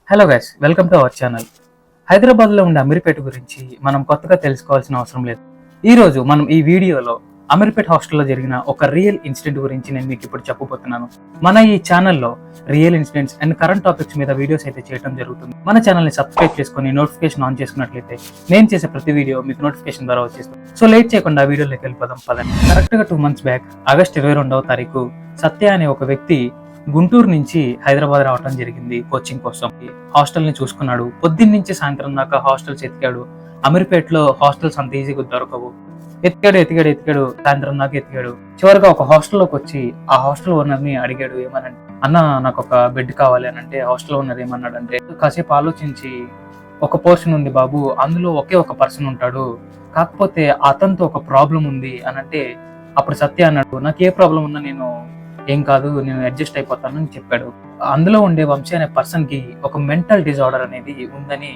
Hello guys, welcome to our channel. హైదరాబాద్లో ఉండే అమీర్పేట గురించి మనం కొత్తగా తెలుసుకోవాల్సిన అవసరం లేదు. ఈరోజు మనం ఈ వీడియోలో అమీర్పేట హాస్టల్లో జరిగిన ఒక రియల్ ఇన్సిడెంట్ గురించి నేను మీకు ఇప్పుడు చెప్పబోతున్నాను. మన ఈ ఛానల్లో real incidents and current topics మీద వీడియోస్ అయితే చేయడం జరుగుతుంది. మన ఛానల్ని సబ్స్క్రైబ్ చేసుకుని నోటిఫికేషన్ ఆన్ చేసుకున్నట్లయితే నేను చేసే ప్రతి వీడియో మీకు నోటిఫికేషన్ ద్వారా వచ్చేస్తుంది. సో లేట్ చేయకుండా వీడియోలోకి వెళ్ళిపోదాం పదండి. కరెక్ట్గా 2 months బ్యాక్ ఆగస్ట్ 22వ తారీఖు సత్య అనే ఒక వ్యక్తి గుంటూరు నుంచి హైదరాబాద్ రావడం జరిగింది కోచింగ్ కోసం. హాస్టల్ ని చూసుకున్నాడు. పొద్దున్న నుంచి సాయంత్రం దాకా హాస్టల్స్ ఎతికాడు. అమీర్పేటలో హాస్టల్స్ అంత ఈజీగా దొరకవు. ఎతికాడు సాయంత్రం దాకా ఎతికాడు. చివరిగా ఒక హాస్టల్లోకి వచ్చి ఆ హాస్టల్ ఓనర్ ని అడిగాడు, ఏమనంటే అన్న నాకు ఒక బెడ్ కావాలి అని. అంటే హాస్టల్ ఓనర్ ఏమన్నాడంటే, కాసేపు ఆలోచించి ఒక పోర్షన్ ఉంది బాబు, అందులో ఒకే ఒక పర్సన్ ఉంటాడు, కాకపోతే అతనితో ఒక ప్రాబ్లం ఉంది అని. అంటే అప్పుడు సత్య అన్నాడు, నాకు ఏ ప్రాబ్లం ఉన్నా నేను ఏం కాదు, నేను అడ్జస్ట్ అయిపోతాను అని చెప్పాడు. అందులో ఉండే వంశీ అనే పర్సన్ కి ఒక మెంటల్ డిజార్డర్ అనేది ఉందని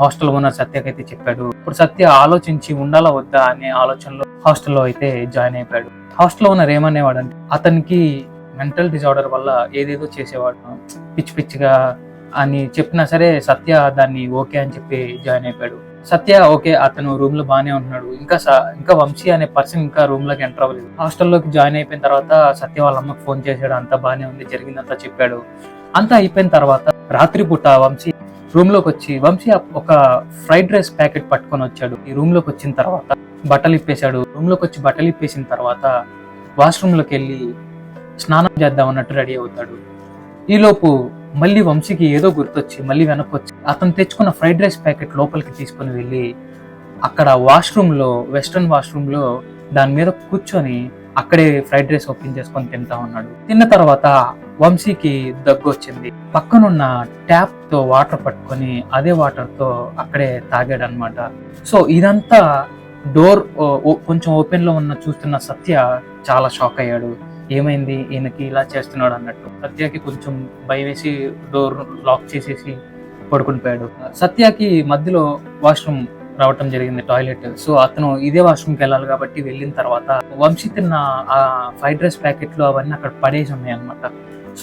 హాస్టల్ ఓనర్ సత్యకి అయితే చెప్పాడు. ఇప్పుడు సత్య ఆలోచించి ఉండాలా వద్దా అనే ఆలోచనలో హాస్టల్లో అయితే జాయిన్ అయిపోయాడు. హాస్టల్ ఓనర్ ఏమనేవాడంటే, అతనికి మెంటల్ డిజార్డర్ వల్ల ఏదేదో చేసేవాడు, పిచ్చిగా అని చెప్పినా సరే సత్య దాన్ని ఓకే అని చెప్పి జాయిన్ అయిపోయాడు. సత్య ఓకే, అతను రూమ్ లో బాగానే ఉంటున్నాడు. ఇంకా వంశీ అనే పర్సన్ ఇంకా రూమ్ లోకి ఎంటర్ అవ్వలేదు. హాస్టల్లోకి జాయిన్ అయిపోయిన తర్వాత సత్య వాళ్ళ అమ్మకి ఫోన్ చేశాడు. అంతా బాగానే ఉంది, జరిగిందంతా చెప్పాడు. అంతా అయిపోయిన తర్వాత రాత్రిపూట వంశీ రూమ్ లోకి వచ్చి వంశీ ఒక ఫ్రైడ్ రైస్ ప్యాకెట్ పట్టుకొని వచ్చాడు. ఈ రూమ్ లోకి వచ్చిన తర్వాత బట్టలు ఇప్పేశాడు. రూమ్ లోకి వచ్చి బట్టలు ఇప్పేసిన తర్వాత వాష్రూమ్ లోకి వెళ్ళి స్నానం చేద్దాం అన్నట్టు రెడీ అవుతాడు. ఈలోపు మళ్ళీ వంశీకి ఏదో గుర్తొచ్చి మళ్ళీ వెనక్కి వచ్చి అతను తెచ్చుకున్న ఫ్రైడ్ రైస్ ప్యాకెట్ లోపలికి తీసుకుని వెళ్ళి అక్కడ వాష్రూమ్ లో, వెస్ట్రన్ వాష్రూమ్ లో దాని మీద కూర్చొని అక్కడే ఫ్రైడ్ రైస్ ఓపెన్ చేసుకొని తింటా ఉన్నాడు. తిన్న తర్వాత వంశీకి దగ్గు వచ్చింది. పక్కనున్న ట్యాప్ తో వాటర్ పట్టుకొని అదే వాటర్ తో అక్కడే తాగాడు అనమాట. సో ఇదంతా డోర్ కొంచెం ఓపెన్ లో చూస్తున్న సత్య చాలా షాక్ అయ్యాడు. ఏమైంది, ఈయనకి ఇలా చేస్తున్నాడు అన్నట్టు. సత్యకి కొంచెం భయం వేసి డోర్ లాక్ చేసేసి పడుకుని పోయాడు. సత్యకి మధ్యలో వాష్రూమ్ రావటం జరిగింది, టాయిలెట్. సో అతను ఇదే వాష్రూమ్కి వెళ్ళాలి కాబట్టి వెళ్ళిన తర్వాత వంశీ తిన్న ఆ ఫ్రైడ్ రైస్ ప్యాకెట్లు అవన్నీ అక్కడ పడేసి ఉన్నాయి అనమాట.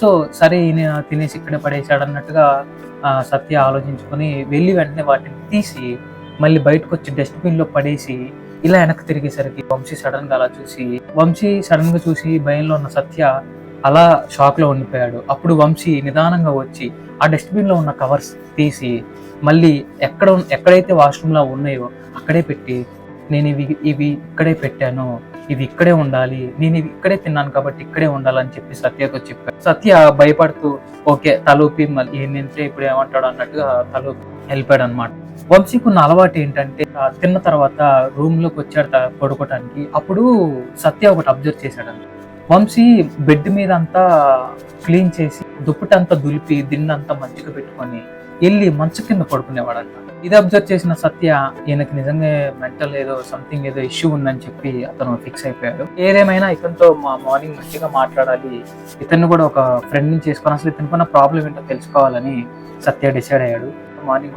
సో సరే ఈయన తినేసి ఇక్కడే పడేసాడు అన్నట్టుగా సత్య ఆలోచించుకొని వెళ్ళి వెంటనే వాటిని తీసి మళ్ళీ బయటకు వచ్చి డస్ట్బిన్ లో పడేసి ఇలా వెనక్కి తిరిగేసరికి వంశీ సడన్ గా చూసి భయంలో ఉన్న సత్య అలా షాక్ లో ఉండిపోయాడు. అప్పుడు వంశీ నిదానంగా వచ్చి ఆ డస్ట్బిన్ లో ఉన్న కవర్స్ తీసి మళ్ళీ ఎక్కడైతే వాష్రూమ్ లో ఉన్నాయో అక్కడే పెట్టి, నేను ఇవి ఇక్కడే పెట్టాను, ఇవి ఇక్కడే ఉండాలి, నేను ఇవి ఇక్కడే తిన్నాను కాబట్టి ఇక్కడే ఉండాలని చెప్పి సత్యతో చెప్పాడు. సత్య భయపడుతూ ఓకే తలూపి మళ్ళీ ఏంటంటే ఇప్పుడు ఏమంటాడు అన్నట్టుగా తలూపి వెళ్ళిపోయాడు అనమాట. వంశీకి ఉన్న అలవాటు ఏంటంటే, తిన్న తర్వాత రూమ్ లోకి వచ్చాడు పడుకోవటానికి. అప్పుడు సత్య ఒకటి అబ్జర్వ్ చేశాడంట. వంశీ బెడ్ మీద అంతా క్లీన్ చేసి దుప్పటంతా దులిపి దిన్నంతా మంచిగా పెట్టుకొని వెళ్ళి మంచు కింద పడుకునేవాడంట. ఇది అబ్జర్వ్ చేసిన సత్య ఈయనకి నిజంగా మెంటల్ ఏదో సంథింగ్ ఏదో ఇష్యూ ఉందని చెప్పి అతను ఫిక్స్ అయిపోయాడు. ఏదేమైనా ఇతనితో మార్నింగ్ మంచిగా మాట్లాడాలి, ఇతన్ని కూడా ఒక ఫ్రెండ్ ని చేసుకొని అసలు ఇతనికున్న ప్రాబ్లం ఏంటో తెలుసుకోవాలని సత్య డిసైడ్ అయ్యాడు. మార్నింగ్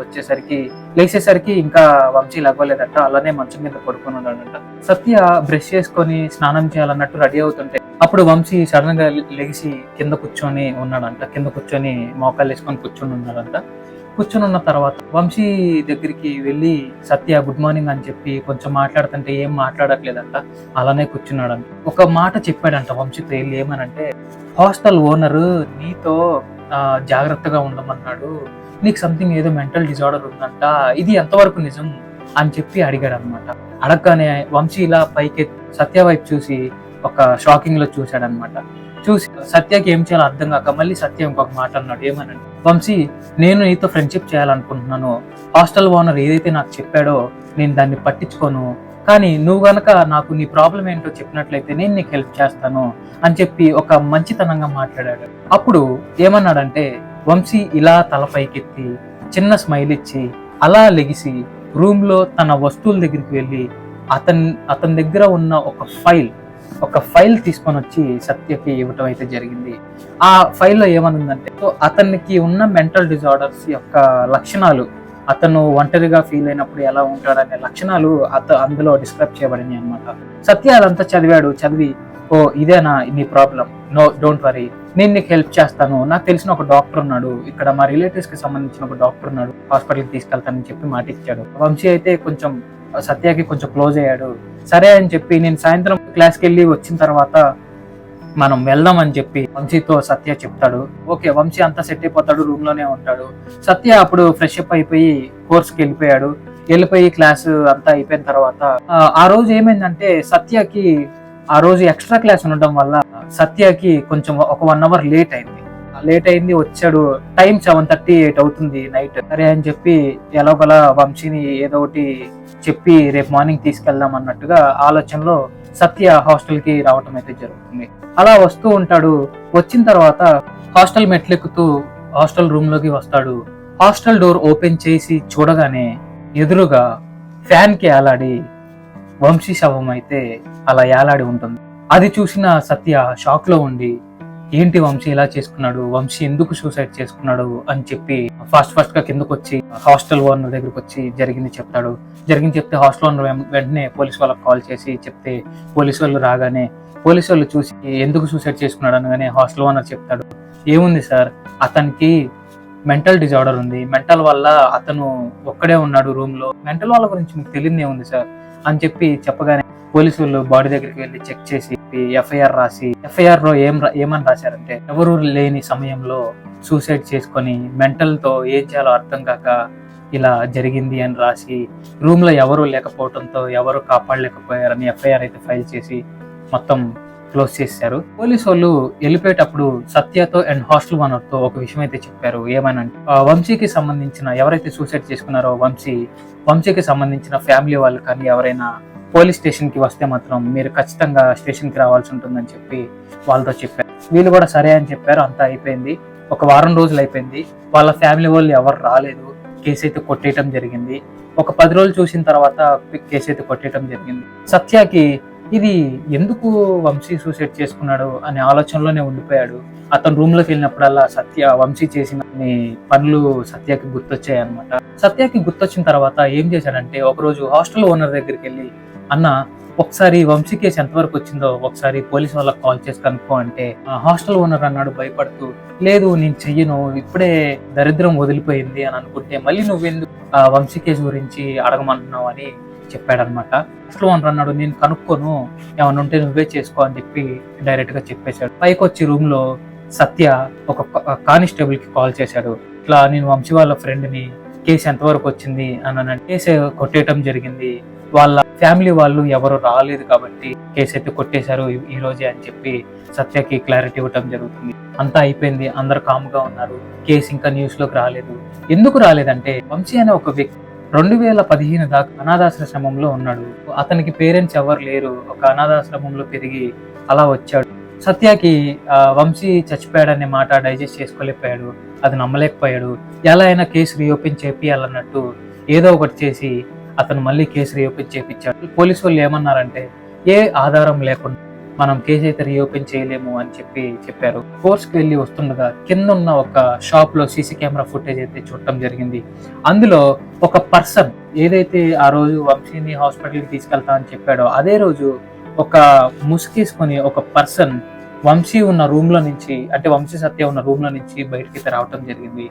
లేచేసరికి ఇంకా వంశీ లెగలేదంట, అలానే మంచం మీద పడుకుని ఉన్నాడంట. సత్య బ్రష్ చేసుకొని స్నానం చేయాలన్నట్టు రెడీ అవుతుంటే అప్పుడు వంశీ సడన్ గా లెగిసి కింద కూర్చొని ఉన్నాడంట. కింద కూర్చొని మోకాలు వేసుకొని కూర్చొని ఉన్నాడంట. కూర్చొని ఉన్న తర్వాత వంశీ దగ్గరికి వెళ్ళి సత్య గుడ్ మార్నింగ్ అని చెప్పి కొంచెం మాట్లాడుతుంటే ఏం మాట్లాడట్లేదంట, అలానే కూర్చున్నాడంట. ఒక మాట చెప్పాడంట వంశీతో వెళ్ళి, ఏమనంటే హాస్టల్ ఓనర్ నీతో జాగ్రత్తగా ఉండమన్నాడు, నీకు సంథింగ్ ఏదో మెంటల్ డిజార్డర్ ఉందంట, ఇది ఎంతవరకు నిజం అని చెప్పి అడిగాడు అనమాట. అడగగానే వంశీ ఇలా పైకి సత్య వైపు చూసి ఒక షాకింగ్ లో చూశాడనమాట. చూసి సత్యకి ఏం చేయాలో అర్థం కాక మళ్ళీ సత్య ఇంకొక మాట అన్నాడు. ఏమనంటే, వంశీ నేను నీతో ఫ్రెండ్షిప్ చేయాలనుకుంటున్నాను, హాస్టల్ ఓనర్ ఏదైతే నాకు చెప్పాడో నేను దాన్ని పట్టించుకోను, కానీ నువ్వు గనక నాకు నీ ప్రాబ్లం ఏంటో చెప్పినట్లయితే నేను నీకు హెల్ప్ చేస్తాను అని చెప్పి ఒక మంచితనంగా మాట్లాడాడు. అప్పుడు ఏమన్నాడంటే, వంశీ ఇలా తల పైకెత్తి చిన్న స్మైల్ ఇచ్చి అలా లెగిసి రూమ్ లో తన వస్తువుల దగ్గరికి వెళ్ళి అతని దగ్గర ఉన్న ఒక ఫైల్ తీసుకొని వచ్చి సత్యకి ఇవ్వటం అయితే జరిగింది. ఆ ఫైల్లో ఏమనుందంటే, అతనికి ఉన్న మెంటల్ డిజార్డర్స్ యొక్క లక్షణాలు, అతను ఒంటరిగా ఫీల్ అయినప్పుడు ఎలా ఉంటాడనే లక్షణాలు అందులో డిస్క్రైబ్ చేయబడినాయి అనమాట. సత్య అదంతా చదివి ఓ ఇదేనా నీ ప్రాబ్లం, నో డోంట్ వరీ, నేను నీకు హెల్ప్ చేస్తాను, నాకు తెలిసిన ఒక డాక్టర్ ఉన్నాడు ఇక్కడ, మా రిలేటివ్స్ కి సంబంధించిన ఒక డాక్టర్ ఉన్నాడు, హాస్పిటల్కి తీసుకెళ్తానని చెప్పి మాట ఇచ్చాడు. వంశీ అయితే కొంచెం సత్యకి కొంచెం క్లోజ్ అయ్యాడు. సరే అని చెప్పి నేను సాయంత్రం క్లాస్కి వెళ్ళి వచ్చిన తర్వాత మనం వెళ్దాం అని చెప్పి వంశీతో సత్య చెప్తాడు. ఓకే, వంశీ అంతా సెట్ అయిపోతాడు, రూమ్ లోనే ఉంటాడు. సత్య అప్పుడు ఫ్రెష్ అప్ అయిపోయి కోర్స్కి వెళ్ళిపోయి క్లాస్ అంతా అయిపోయిన తర్వాత ఆ రోజు ఏమైందంటే సత్యకి ఆ రోజు ఎక్స్ట్రా క్లాస్ ఉండడం వల్ల సత్యకి కొంచెం ఒక 1 hour లేట్ అయింది. వచ్చాడు, టైం 7:38 అవుతుంది నైట్. సరే అని చెప్పి ఎలాగోలా వంశీని ఏదో ఒకటి చెప్పి రేపు మార్నింగ్ తీసుకెళ్దాం అన్నట్టుగా ఆలోచనలో సత్య హాస్టల్ కి రావటం అయితే జరుగుతుంది. అలా వస్తూ ఉంటాడు. వచ్చిన తర్వాత హాస్టల్ మెట్లెక్కుతూ హాస్టల్ రూమ్ లోకి వస్తాడు. హాస్టల్ డోర్ ఓపెన్ చేసి చూడగానే ఎదురుగా ఫ్యాన్ కి ఏలాడి వంశీ శవం అయితే అలా ఏలాడి ఉంటుంది. అది చూసిన సత్య షాక్ లో ఉండి ఏంటి వంశీ ఇలా చేసుకున్నాడు, వంశీ ఎందుకు సూసైడ్ చేసుకున్నాడు అని చెప్పి ఫాస్ట్ గా కిందకు వచ్చి హాస్టల్ ఓనర్ దగ్గరకు వచ్చి జరిగింది చెప్తే హాస్టల్ ఓనర్ వెంటనే పోలీస్ వాళ్ళకి కాల్ చేసి చెప్తే పోలీసు వాళ్ళు రాగానే పోలీసు వాళ్ళు చూసి ఎందుకు సూసైడ్ చేసుకున్నాడు అనగానే హాస్టల్ ఓనర్ చెప్తాడు, ఏముంది సార్, అతనికి మెంటల్ డిజార్డర్ ఉంది, మెంటల్ వల్ల అతను ఒక్కడే ఉన్నాడు రూమ్ లో, మెంటల్ వాళ్ళ గురించి మీకు తెలియదు ఏముంది సార్ అని చెప్పి చెప్పగానే పోలీసు వాళ్ళు బాడీ దగ్గరికి వెళ్ళి చెక్ చేసి ఎఫ్ఐఆర్ రాసి ఎఫ్ఐఆర్ లో ఏమని రాశారంటే ఎవరు లేని సమయంలో సూసైడ్ చేసుకొని మెంటల్ తో ఏం చేయాలో అర్థం కాక ఇలా జరిగింది అని రాసి రూమ్ లో ఎవరు లేకపోవడంతో ఎవరు కాపాడలేకపోయారని ఎఫ్ఐఆర్ అయితే ఫైల్ చేసి మొత్తం క్లోజ్ చేశారు. పోలీసు వాళ్ళు వెళ్ళిపోయేటప్పుడు సత్యతో అండ్ హాస్టల్ ఓనర్ తో ఒక విషయం అయితే చెప్పారు. ఏమనంటే వంశీకి సంబంధించిన ఎవరైతే సూసైడ్ చేసుకున్నారో వంశీకి సంబంధించిన ఫ్యామిలీ వాళ్ళు కానీ ఎవరైనా పోలీస్ స్టేషన్ కి వస్తే మాత్రం మీరు ఖచ్చితంగా స్టేషన్ కి రావాల్సి ఉంటుందని చెప్పి వాళ్ళతో చెప్పారు. వీళ్ళు కూడా సరే అని చెప్పారు. అంతా అయిపోయింది. ఒక వారం రోజులు అయిపోయింది. వాళ్ళ ఫ్యామిలీ వాళ్ళు ఎవరు రాలేదు. కేసు అయితే కొట్టేయటం జరిగింది. ఒక 10 రోజులు చూసిన తర్వాత కేసు అయితే కొట్టేయటం జరిగింది. సత్యకి ఇది ఎందుకు వంశీ సూసైడ్ చేసుకున్నాడు అనే ఆలోచనలోనే ఉండిపోయాడు. అతను రూమ్ లోకి వెళ్ళినప్పుడల్లా వంశీ చేసిన పనులు సత్యకి గుర్తొచ్చాయి అనమాట. సత్యకి గుర్తొచ్చిన తర్వాత ఏం చేశాడంటే ఒకరోజు హాస్టల్ ఓనర్ దగ్గరికి వెళ్ళి, అన్న ఒకసారి వంశీ కేసు ఎంతవరకు వచ్చిందో ఒకసారి పోలీస్ వాళ్ళకి కాల్ చేసి కనుక్కో అంటే హాస్టల్ ఓనర్ అన్నాడు భయపడుతూ, లేదు నేను చెయ్యను, ఇప్పుడే దరిద్రం వదిలిపోయింది అని అనుకుంటే మళ్ళీ నువ్వెందుకు వంశీ కేసు గురించి అడగమంటున్నావు అని చెప్పాడనమాట. హాస్టల్ ఓనర్ అన్నాడు, నేను కనుక్కోను, ఏమన్నా ఉంటే నువ్వే చేసుకో అని చెప్పి డైరెక్ట్ గా చెప్పేశాడు. పైకి వచ్చి రూమ్ లో సత్య ఒక కానిస్టేబుల్ కి కాల్ చేశాడు. ఇట్లా నేను వంశీ వాళ్ళ ఫ్రెండ్ ని, కేసు ఎంతవరకు వచ్చింది అని కేసు కొట్టేయటం జరిగింది, వాళ్ళ ఫ్యామిలీ వాళ్ళు ఎవరు రాలేదు కాబట్టి కేసు అయితే కొట్టేశారు ఈ రోజే అని చెప్పి సత్యకి క్లారిటీ ఇవ్వటం జరుగుతుంది. అంతా అయిపోయింది. అందరు కామ్గా ఉన్నారు. కేసు ఇంకా న్యూస్ లోకి రాలేదు. ఎందుకు రాలేదంటే వంశీ అనే ఒక వ్యక్తి 2015 దాకా అనాథాశ్రమంలో ఉన్నాడు. అతనికి పేరెంట్స్ ఎవరు లేరు. ఒక అనాథాశ్రమంలో పెరిగి అలా వచ్చాడు. సత్యకి వంశీ చచ్చిపోయాడనే మాట డైజెస్ట్ చేసుకోలేకపోయాడు. అది నమ్మలేకపోయాడు. ఎలా అయినా కేసు రీఓపెన్ చేపియాలన్నట్టు ఏదో ఒకటి చేసి అతను మళ్ళీ కేసు రీఓపెన్ చేపించాడు. పోలీసు వాళ్ళు ఏమన్నారంటే ఏ ఆధారం లేకుండా మనం కేసు అయితే రీఓపెన్ చేయలేము అని చెప్పారు. కోర్స్కి వెళ్ళి వస్తుండగా కింద ఉన్న ఒక షాప్ లో సీసీ కెమెరా ఫుటేజ్ అయితే చూడటం జరిగింది. అందులో ఒక పర్సన్ ఏదైతే ఆ రోజు వంశీని హాస్పిటల్కి తీసుకెళ్తా అని చెప్పాడో అదే రోజు ఒక ముసుగేసుకొని ఒక పర్సన్ వంశీ ఉన్న రూమ్ లో నుంచి, అంటే వంశీ సత్య ఉన్న రూమ్ లో నుంచి బయటకి రావటం జరిగింది.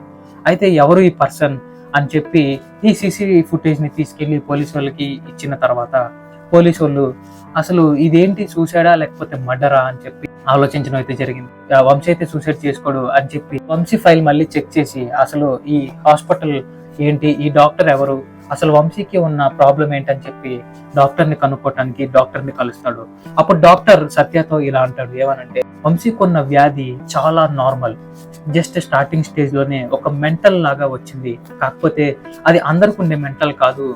అయితే ఎవరు ఈ పర్సన్ అని చెప్పి ఈ సీసీ ఫుటేజ్ ని తీసుకెళ్లి పోలీసు వాళ్ళకి ఇచ్చిన తర్వాత పోలీసు వాళ్ళు అసలు ఇదేంటి సూసైడా లేకపోతే మర్డరా అని చెప్పి ఆలోచించడం అయితే జరిగింది. వంశీ అయితే సూసైడ్ చేసుకోడు అని చెప్పి వంశీ ఫైల్ మళ్ళీ చెక్ చేసి అసలు ఈ హాస్పిటల్ ఏంటి, ఈ డాక్టర్ ఎవరు, అసలు వంశీకి ఉన్న ప్రాబ్లం ఏంటని చెప్పి డాక్టర్ ని కనుక్కోవటానికి డాక్టర్ ని కలుస్తాడు. అప్పుడు డాక్టర్ సత్యతో ఇలా అంటాడు, ఏమనంటే వంశీకి ఉన్న వ్యాధి చాలా నార్మల్, జస్ట్ స్టార్టింగ్ స్టేజ్ లోనే ఒక మెంటల్ లాగా వచ్చింది, కాకపోతే అది అందరికి ఉండే మెంటల్ కాదు,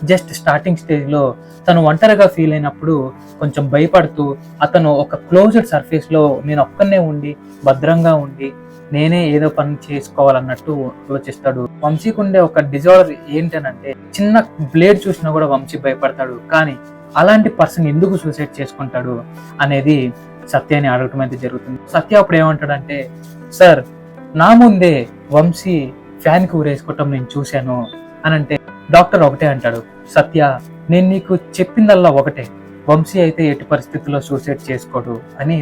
జస్ట్ స్టార్టింగ్ స్టేజ్ లో తను ఒంటరిగా ఫీల్ అయినప్పుడు కొంచెం భయపడుతూ అతను ఒక క్లోజ్డ్ సర్ఫేస్ లో నేను ఒక్కనే ఉండి భద్రంగా ఉండి నేనే ఏదో పని చేసుకోవాలన్నట్టు ఆలోచిస్తాడు. వంశీకి ఉండే ఒక డిజార్డర్ ఏంటనంటే చిన్న బ్లేడ్ చూసినా కూడా వంశీ భయపడతాడు. కానీ అలాంటి పర్సన్ ఎందుకు సూసైడ్ చేసుకుంటాడు అనేది సత్యాన్ని అడగటం అయితే జరుగుతుంది. సత్య అప్పుడు ఏమంటాడంటే, సార్ నా ముందే వంశీ ఫ్యాన్ కి ఊరేసుకోవటం నేను చూశాను అని అంటే డాక్టర్ ఒకటే అంటాడు, సత్య నేను నీకు చెప్పిందల్లా ఒకటే, వంశీ అయితే ఎట్టి పరిస్థితుల్లో సూసైడ్ చేసుకోడు అని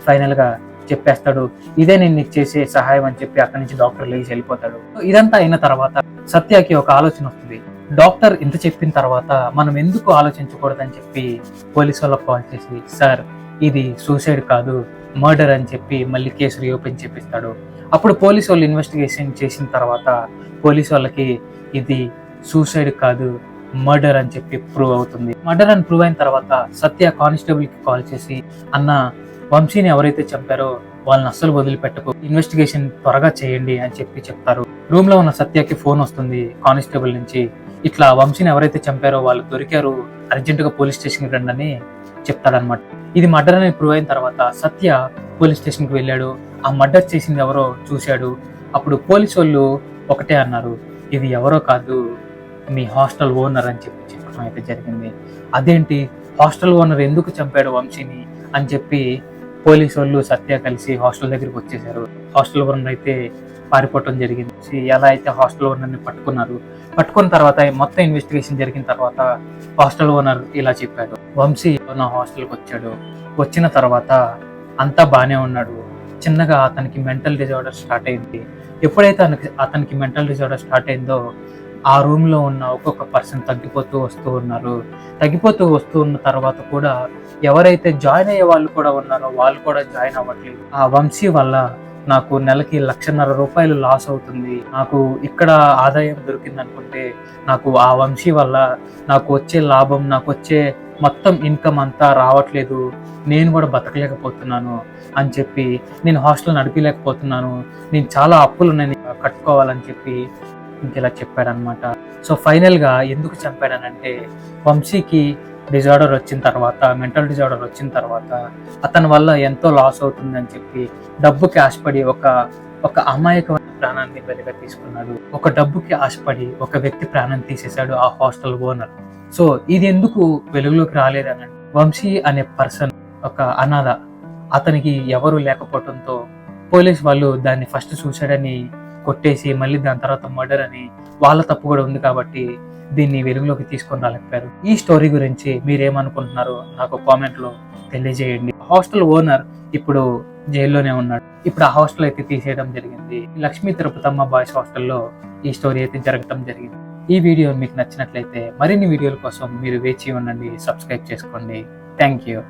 ఫైనల్ గా చెప్పేస్తాడు. ఇదే నేను నీకు చేసే సహాయం అని చెప్పి అక్కడి నుంచి డాక్టర్ లేచి వెళ్ళిపోతాడు. ఇదంతా అయిన తర్వాత సత్యకి ఒక ఆలోచన వస్తుంది. డాక్టర్ ఇంత చెప్పిన తర్వాత మనం ఎందుకు ఆలోచించకూడదని చెప్పి పోలీసు వాళ్ళకి కాల్ చేసి, సార్ ఇది సూసైడ్ కాదు మర్డర్ అని చెప్పి మళ్ళీ కేసు రీఓపెన్ చేపిస్తాడు. అప్పుడు పోలీసు వాళ్ళు ఇన్వెస్టిగేషన్ చేసిన తర్వాత పోలీసు వాళ్ళకి ఇది సూసైడ్ కాదు మర్డర్ అని చెప్పి ప్రూవ్ అవుతుంది. మర్డర్ అని ప్రూవ్ అయిన తర్వాత సత్య కానిస్టేబుల్ కి కాల్ చేసి, అన్న వంశీని ఎవరైతే చంపారో వాళ్ళని అస్సలు వదిలిపెట్టకు, ఇన్వెస్టిగేషన్ త్వరగా చేయండి అని చెప్పి చెప్తారు. రూమ్ లో ఉన్న సత్యకి ఫోన్ వస్తుంది కానిస్టేబుల్ నుంచి, ఇట్లా వంశీని ఎవరైతే చంపారో వాళ్ళు దొరికారు, అర్జెంట్ గా పోలీస్ స్టేషన్ కి రండి అని చెప్తాడనమాట. ఇది మర్డర్ అని ప్రూవ్ అయిన తర్వాత సత్య పోలీస్ స్టేషన్ కి వెళ్ళాడు. ఆ మర్డర్ చేసింది ఎవరో చూశాడు. అప్పుడు పోలీసు వాళ్ళు ఒకటే అన్నారు, ఇది ఎవరో కాదు మీ హాస్టల్ ఓనర్ అని చెప్పి చెప్పడం అయితే జరిగింది. అదేంటి హాస్టల్ ఓనర్ ఎందుకు చంపాడు వంశీని అని చెప్పి పోలీసు వాళ్ళు సత్య కలిసి హాస్టల్ దగ్గరికి వచ్చేసారు. హాస్టల్ ఓనర్ అయితే పారిపోవటం జరిగింది. ఎలా అయితే హాస్టల్ ఓనర్ని పట్టుకున్న తర్వాత మొత్తం ఇన్వెస్టిగేషన్ జరిగిన తర్వాత హాస్టల్ ఓనర్ ఇలా చెప్పాడు, వంశీ నా హాస్టల్కి వచ్చాడు. వచ్చిన తర్వాత అంతా బాగానే ఉన్నాడు. చిన్నగా అతనికి మెంటల్ డిజార్డర్ స్టార్ట్ అయింది. ఎప్పుడైతే అతనికి మెంటల్ డిజార్డర్ స్టార్ట్ అయిందో ఆ రూమ్ లో ఉన్న ఒక్కొక్క పర్సన్ తగ్గిపోతూ వస్తూ ఉన్న తర్వాత కూడా ఎవరైతే జాయిన్ అయ్యే వాళ్ళు కూడా ఉన్నారో వాళ్ళు కూడా జాయిన్ అవ్వట్లేదు. ఆ వంశీ వల్ల నాకు నెలకి 1,50,000 రూపాయలు లాస్ అవుతుంది. నాకు ఇక్కడ ఆదాయం దొరికింది అనుకుంటే నాకు ఆ వంశీ వల్ల నాకు వచ్చే లాభం, నాకు వచ్చే మొత్తం ఇన్కమ్ అంతా రావట్లేదు, నేను కూడా బతకలేకపోతున్నాను అని చెప్పి, నేను హాస్టల్ నడిపిలేకపోతున్నాను, నేను చాలా అప్పులు నేను కట్టుకోవాలని చెప్పి ఇంకెలా చెప్పాడనమాట. సో ఫైనల్ గా ఎందుకు చంపాడనంటే వంశీకి డిజార్డర్ వచ్చిన తర్వాత, మెంటల్ డిజార్డర్ వచ్చిన తర్వాత అతని వల్ల ఎంతో లాస్ అవుతుంది అని చెప్పి డబ్బుకి ఆశపడి ఒక అమాయకమైన ప్రాణాన్ని బలిగా తీసుకున్నాడు. ఒక డబ్బుకి ఆశపడి ఒక వ్యక్తి ప్రాణం తీసేశాడు ఆ హాస్టల్ ఓనర్. సో ఇది ఎందుకు వెలుగులోకి రాలేదని, వంశీ అనే పర్సన్ ఒక అనాథ, అతనికి ఎవరు లేకపోవడంతో పోలీస్ వాళ్ళు దాన్ని ఫస్ట్ సూసైడ్ అని కొట్టేసి మళ్ళీ దాని తర్వాత మర్డర్ అని వాళ్ళ తప్పు కూడా ఉంది కాబట్టి దీన్ని వెలుగులోకి తీసుకొని రాలేకపోయారు. ఈ స్టోరీ గురించి మీరేమనుకుంటున్నారో నాకు కామెంట్ లో తెలియజేయండి. హాస్టల్ ఓనర్ ఇప్పుడు జైల్లోనే ఉన్నాడు. ఇప్పుడు ఆ హాస్టల్ అయితే తీసేయడం జరిగింది. లక్ష్మీ తిరుపతమ్మ బాయ్స్ హాస్టల్లో ఈ స్టోరీ అయితే జరగడం జరిగింది. ఈ వీడియో మీకు నచ్చినట్లయితే మరిన్ని వీడియోల కోసం మీరు వేచి ఉండండి, సబ్స్క్రైబ్ చేసుకోండి. Thank you.